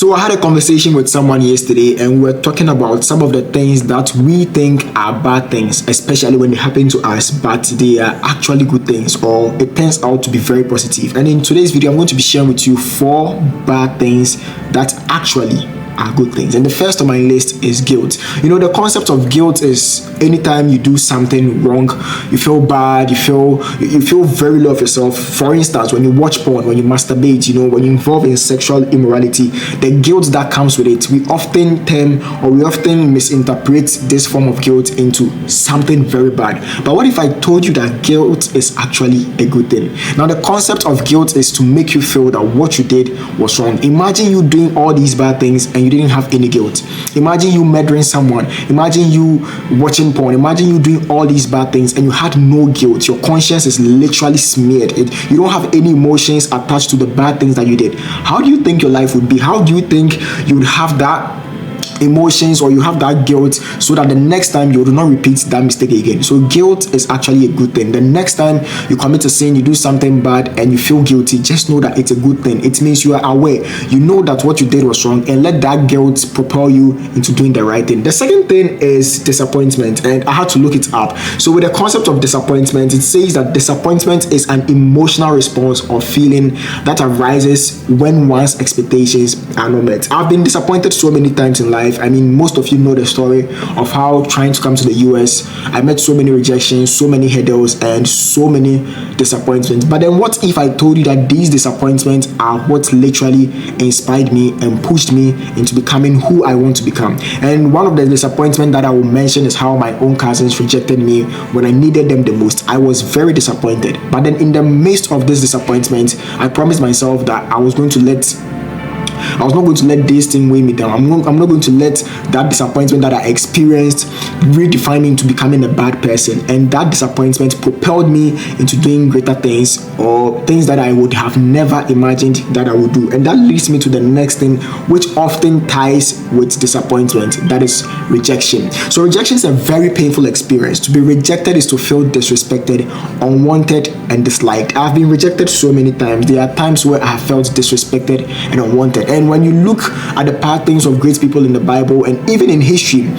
So I had a conversation with someone yesterday, and we were talking about some of the things that we think are bad things, especially when they happen to us, but they are actually good things, or it turns out to be very positive. And in today's video, I'm going to be sharing with you 4 bad things that actually are good things. And the first on my list is guilt. The concept of guilt is anytime you do something wrong, you feel bad, you feel very low of yourself. For instance, when you watch porn, when you masturbate, when you involve in sexual immorality, the guilt that comes with it, we often misinterpret this form of guilt into something very bad. But what if I told you that guilt is actually a good thing? Now, the concept of guilt is to make you feel that what you did was wrong. Imagine you doing all these bad things and you didn't have any guilt. Imagine you murdering someone. Imagine you watching porn. Imagine you doing all these bad things and you had no guilt. Your conscience is literally smeared. You don't have any emotions attached to the bad things that you did. How do you think your life would be? How do you think you would have that emotions, or you have that guilt, so that the next time you do not repeat that mistake again? So guilt is actually a good thing. The next time you commit a sin, you do something bad and you feel guilty, just know that it's a good thing. It means you are aware, you know that what you did was wrong, and let that guilt propel you into doing the right thing. The second thing is disappointment, and I had to look it up. So with the concept of disappointment, it says that disappointment is an emotional response or feeling that arises when one's expectations are not met. I've been disappointed so many times in life. I mean, most of you know the story of how trying to come to the US, I met so many rejections, so many hurdles, and so many disappointments. But then what if I told you that these disappointments are what literally inspired me and pushed me into becoming who I want to become? And one of the disappointments that I will mention is how my own cousins rejected me when I needed them the most. I was very disappointed. But then in the midst of this disappointment, I promised myself that I was not going to let this thing weigh me down. I'm not going to let that disappointment that I experienced redefine me into becoming a bad person. And that disappointment propelled me into doing greater things, or things that I would have never imagined that I would do. And that leads me to the next thing, which often ties with disappointment, that is rejection. So rejection is a very painful experience. To be rejected is to feel disrespected, unwanted, and disliked. I've been rejected so many times. There are times where I have felt disrespected and unwanted. And when you look at the patterns of great people in the Bible and even in history,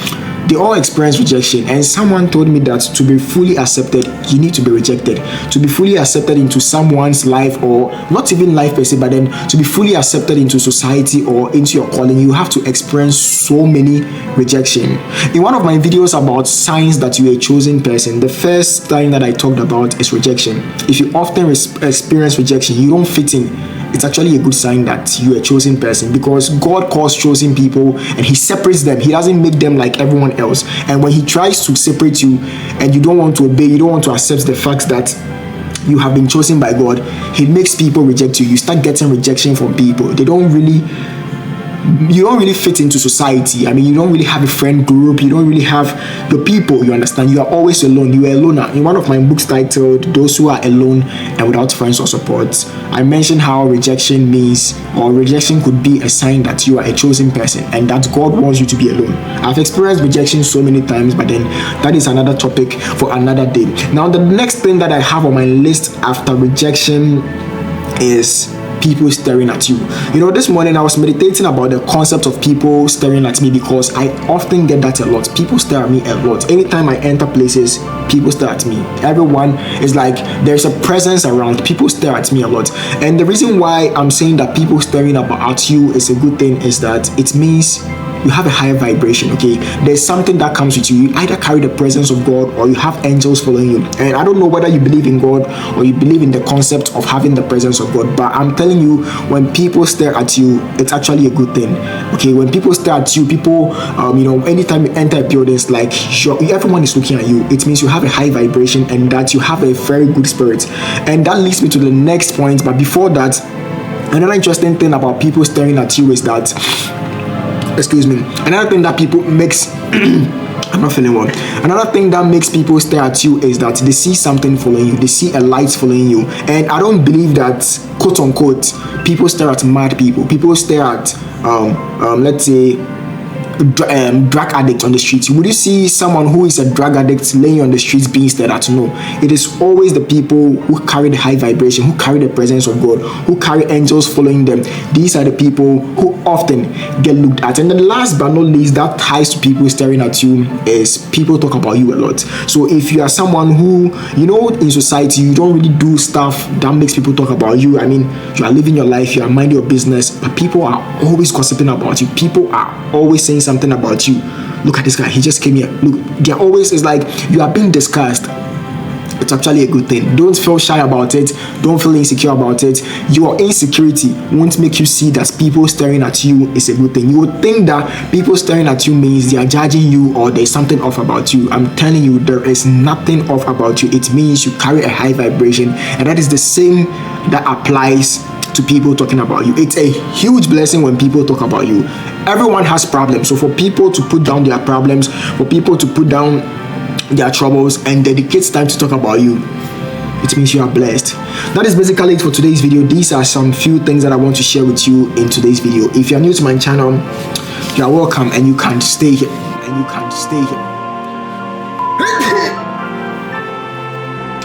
they all experience rejection. And someone told me that to be fully accepted, you need to be rejected. To be fully accepted into someone's life, or not even life per se, but then to be fully accepted into society or into your calling, you have to experience so many rejection. In one of my videos about signs that you're a chosen person, the first thing that I talked about is rejection. If you often experience rejection, you don't fit in, it's actually a good sign that you're a chosen person, because God calls chosen people and He separates them. He doesn't make them like everyone else. And when He tries to separate you and you don't want to obey, you don't want to accept the fact that you have been chosen by God, He makes people reject you. You start getting rejection from people. You don't really fit into society. I mean, you don't really have a friend group. You don't really have your people, you understand? You are always alone. You are a loner. In one of my books titled Those Who Are Alone and Without Friends or Support, I mentioned how rejection means, or rejection could be a sign that you are a chosen person and that God wants you to be alone. I've experienced rejection so many times, but then that is another topic for another day. Now, the next thing that I have on my list after rejection is people staring at you. This morning I was meditating about the concept of people staring at me, because I often get that a lot. People stare at me a lot. Anytime I enter places, people stare at me. Everyone is like, there's a presence around. People stare at me a lot. And the reason why I'm saying that people staring at you is a good thing is that it means you have a higher vibration, okay? There's something that comes with you. You either carry the presence of God or you have angels following you. And I don't know whether you believe in God or you believe in the concept of having the presence of God, but I'm telling you, when people stare at you, it's actually a good thing, okay? When people stare at you, people, anytime you enter a building, it's like everyone is looking at you. It means you have a high vibration and that you have a very good spirit. And that leads me to the next point. But before that, another interesting thing about people staring at you is that, another thing that people makes I'm not feeling well. Another thing that makes people stare at you is that they see something following you. They see a light following you. And I don't believe that, quote unquote, people stare at mad people. People stare at let's say drug addict on the streets? Would you see someone who is a drug addict laying on the streets being stared at? No. It is always the people who carry the high vibration, who carry the presence of God, who carry angels following them. These are the people who often get looked at. And then last but not least, that ties to people staring at you, is people talk about you a lot. So if you are someone who, in society, you don't really do stuff that makes people talk about you. I mean, you are living your life, you are minding your business, but people are always gossiping about you. People are always saying something about you. Look at this guy, he just came here. Look, they're always, it's like you are being discussed. It's actually a good thing. Don't feel shy about it. Don't feel insecure about it. Your insecurity won't make you see that people staring at you is a good thing. You would think that people staring at you means they are judging you or there's something off about you. I'm telling you, there is nothing off about you. It means you carry a high vibration, and that is the same that applies to people talking about you. It's a huge blessing when people talk about you. Everyone has problems. So for people to put down their problems, for people to put down their troubles and dedicate time to talk about you, it means you are blessed. That is basically it for today's video. These are some few things that I want to share with you in today's video. If you are new to my channel, you are welcome, and you can stay here.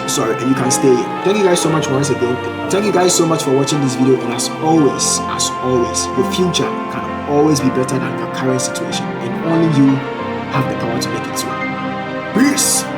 Sorry, and you can stay here. Thank you guys so much once again. Thank you guys so much for watching this video, and as always, your future can always be better than your current situation, and only you have the power to make it so. Peace.